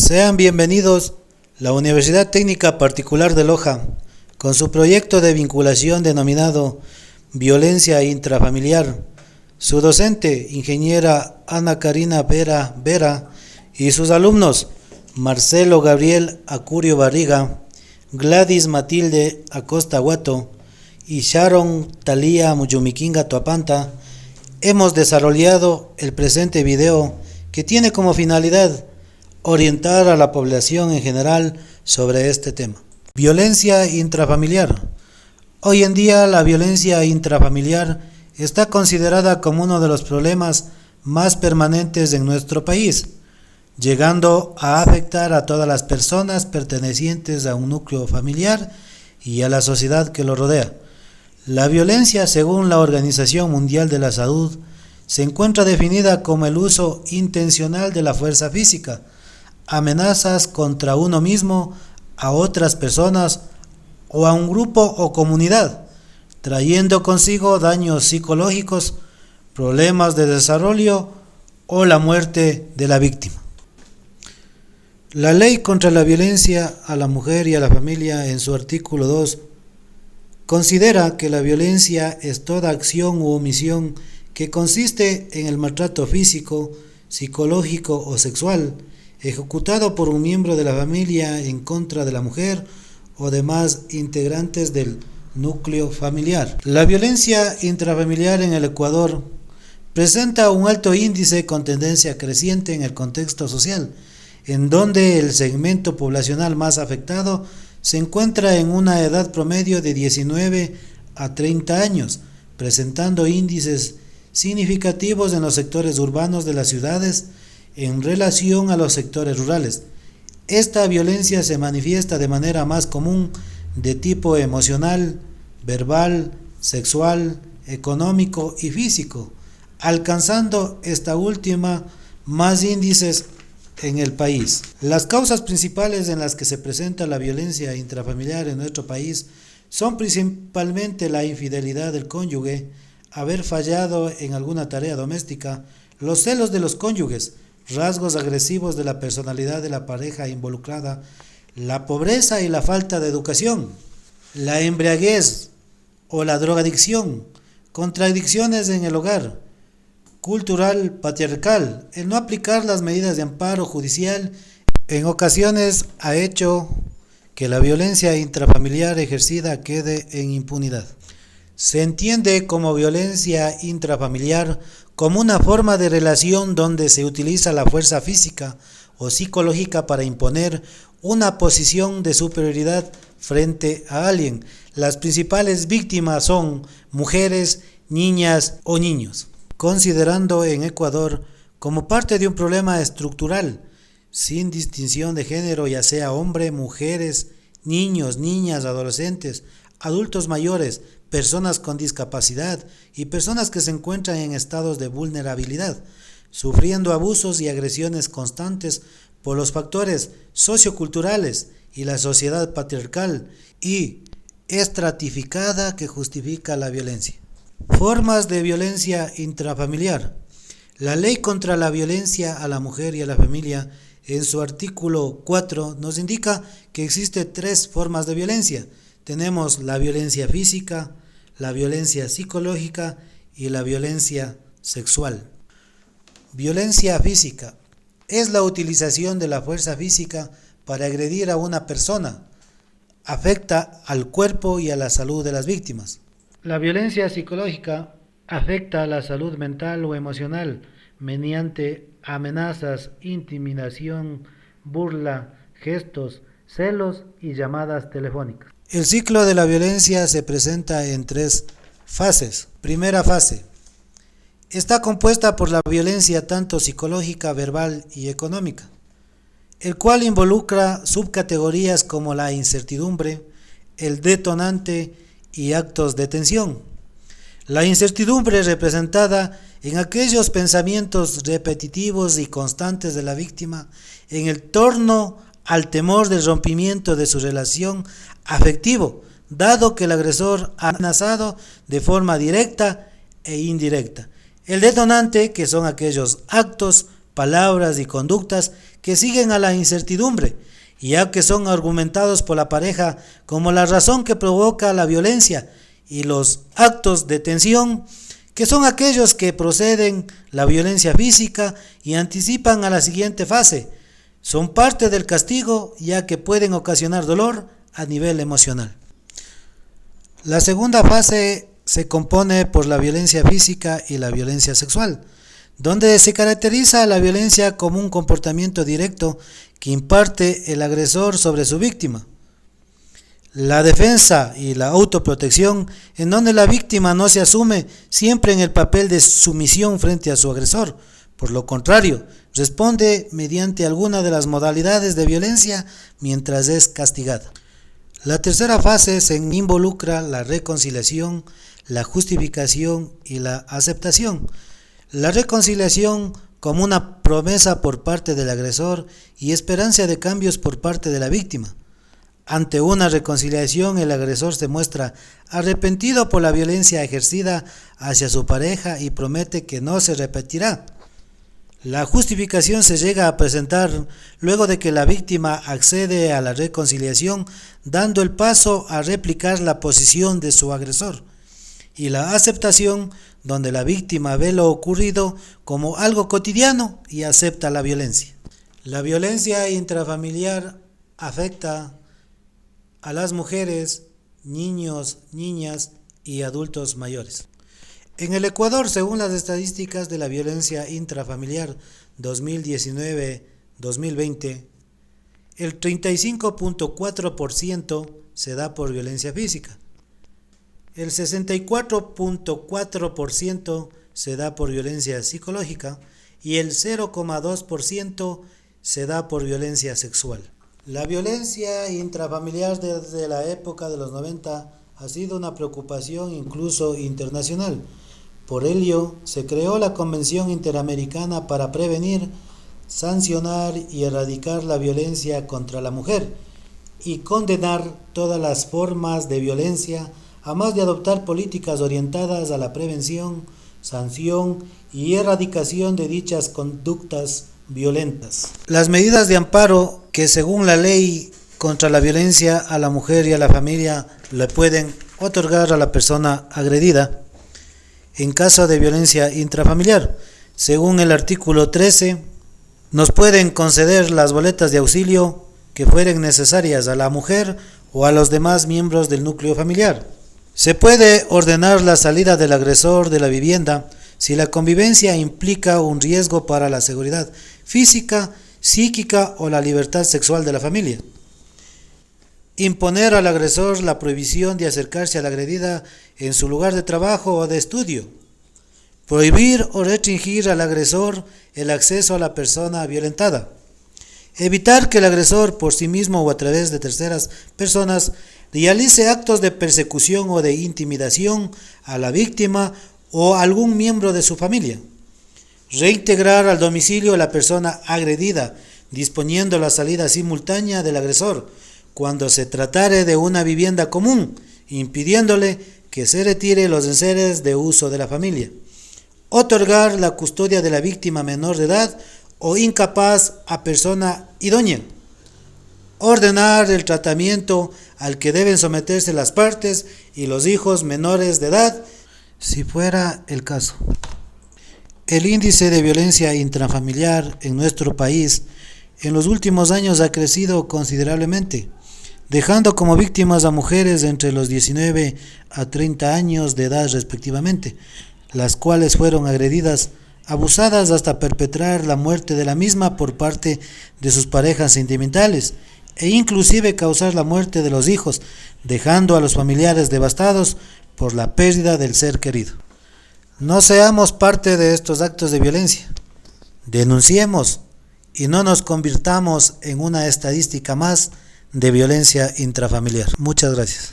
Sean bienvenidos la Universidad Técnica Particular de Loja, con su proyecto de vinculación denominado Violencia Intrafamiliar. Su docente, ingeniera Ana Karina Vera, y sus alumnos, Marcelo Gabriel Acurio Barriga, Gladys Matilde Acosta Guato y Sharon Talía Muyumiquinga Tuapanta, hemos desarrollado el presente video que tiene como finalidad orientar a la población en general sobre este tema. Violencia intrafamiliar. Hoy en día la violencia intrafamiliar está considerada como uno de los problemas más permanentes en nuestro país, llegando a afectar a todas las personas pertenecientes a un núcleo familiar y a la sociedad que lo rodea. La violencia, según la Organización Mundial de la Salud, se encuentra definida como el uso intencional de la fuerza física, amenazas contra uno mismo, a otras personas o a un grupo o comunidad, trayendo consigo daños psicológicos, problemas de desarrollo o la muerte de la víctima. La Ley contra la Violencia a la Mujer y a la Familia, en su artículo 2, considera que la violencia es toda acción u omisión que consiste en el maltrato físico, psicológico o sexual, ejecutado por un miembro de la familia en contra de la mujer o demás integrantes del núcleo familiar. La violencia intrafamiliar en el Ecuador presenta un alto índice con tendencia creciente en el contexto social, en donde el segmento poblacional más afectado se encuentra en una edad promedio de 19 a 30 años, presentando índices significativos en los sectores urbanos de las ciudades en relación a los sectores rurales. Esta violencia se manifiesta de manera más común de tipo emocional, verbal, sexual, económico y físico, alcanzando esta última más índices en el país. Las causas principales en las que se presenta la violencia intrafamiliar en nuestro país son principalmente la infidelidad del cónyuge, haber fallado en alguna tarea doméstica, los celos de los cónyuges, rasgos agresivos de la personalidad de la pareja involucrada, la pobreza y la falta de educación, la embriaguez o la drogadicción, contradicciones en el hogar, cultural patriarcal, el no aplicar las medidas de amparo judicial en ocasiones ha hecho que la violencia intrafamiliar ejercida quede en impunidad. Se entiende como violencia intrafamiliar como una forma de relación donde se utiliza la fuerza física o psicológica para imponer una posición de superioridad frente a alguien. Las principales víctimas son mujeres, niñas o niños, considerando en Ecuador como parte de un problema estructural, sin distinción de género, ya sea hombre, mujeres, niños, niñas, adolescentes, adultos mayores, personas con discapacidad y personas que se encuentran en estados de vulnerabilidad, sufriendo abusos y agresiones constantes por los factores socioculturales y la sociedad patriarcal y estratificada que justifica la violencia. Formas de violencia intrafamiliar. La Ley contra la Violencia a la Mujer y a la Familia, en su artículo 4, nos indica que existen 3 formas de violencia. Tenemos la violencia física, la violencia psicológica y la violencia sexual. Violencia física es la utilización de la fuerza física para agredir a una persona. Afecta al cuerpo y a la salud de las víctimas. La violencia psicológica afecta a la salud mental o emocional mediante amenazas, intimidación, burla, gestos, celos y llamadas telefónicas. El ciclo de la violencia se presenta en 3 fases. Primera fase. Está compuesta por la violencia tanto psicológica, verbal y económica, el cual involucra subcategorías como la incertidumbre, el detonante y actos de tensión. La incertidumbre representada en aquellos pensamientos repetitivos y constantes de la víctima en el torno al temor del rompimiento de su relación afectivo, dado que el agresor ha amenazado de forma directa e indirecta. El detonante, que son aquellos actos, palabras y conductas que siguen a la incertidumbre, ya que son argumentados por la pareja como la razón que provoca la violencia, y los actos de tensión, que son aquellos que proceden la violencia física y anticipan a la siguiente fase, son parte del castigo, ya que pueden ocasionar dolor a nivel emocional. La segunda fase se compone por la violencia física y la violencia sexual, donde se caracteriza la violencia como un comportamiento directo que imparte el agresor sobre su víctima. La defensa y la autoprotección, en donde la víctima no se asume siempre en el papel de sumisión frente a su agresor. Por lo contrario, responde mediante alguna de las modalidades de violencia mientras es castigada. La tercera fase se involucra la reconciliación, la justificación y la aceptación. La reconciliación como una promesa por parte del agresor y esperanza de cambios por parte de la víctima. Ante una reconciliación, el agresor se muestra arrepentido por la violencia ejercida hacia su pareja y promete que no se repetirá. La justificación se llega a presentar luego de que la víctima accede a la reconciliación, dando el paso a replicar la posición de su agresor. Y la aceptación, donde la víctima ve lo ocurrido como algo cotidiano y acepta la violencia. La violencia intrafamiliar afecta a las mujeres, niños, niñas y adultos mayores. En el Ecuador, según las estadísticas de la violencia intrafamiliar 2019-2020, el 35.4% se da por violencia física, el 64.4% se da por violencia psicológica y el 0.2% se da por violencia sexual. La violencia intrafamiliar desde la época de los 90 ha sido una preocupación incluso internacional. Por ello, se creó la Convención Interamericana para prevenir, sancionar y erradicar la violencia contra la mujer y condenar todas las formas de violencia, además de adoptar políticas orientadas a la prevención, sanción y erradicación de dichas conductas violentas. Las medidas de amparo que según la ley contra la violencia a la mujer y a la familia le pueden otorgar a la persona agredida en caso de violencia intrafamiliar. Según el artículo 13, nos pueden conceder las boletas de auxilio que fueren necesarias a la mujer o a los demás miembros del núcleo familiar. Se puede ordenar la salida del agresor de la vivienda si la convivencia implica un riesgo para la seguridad física, psíquica o la libertad sexual de la familia. Imponer al agresor la prohibición de acercarse a la agredida en su lugar de trabajo o de estudio. Prohibir o restringir al agresor el acceso a la persona violentada. Evitar que el agresor por sí mismo o a través de terceras personas realice actos de persecución o de intimidación a la víctima o a algún miembro de su familia. Reintegrar al domicilio a la persona agredida, disponiendo la salida simultánea del agresor cuando se tratare de una vivienda común, impidiéndole que se retire los enseres de uso de la familia. Otorgar la custodia de la víctima menor de edad o incapaz a persona idónea. Ordenar el tratamiento al que deben someterse las partes y los hijos menores de edad, si fuera el caso. El índice de violencia intrafamiliar en nuestro país en los últimos años ha crecido considerablemente, dejando como víctimas a mujeres entre los 19 a 30 años de edad respectivamente, las cuales fueron agredidas, abusadas hasta perpetrar la muerte de la misma por parte de sus parejas sentimentales e inclusive causar la muerte de los hijos, dejando a los familiares devastados por la pérdida del ser querido. No seamos parte de estos actos de violencia. Denunciemos y no nos convirtamos en una estadística más de violencia intrafamiliar. Muchas gracias.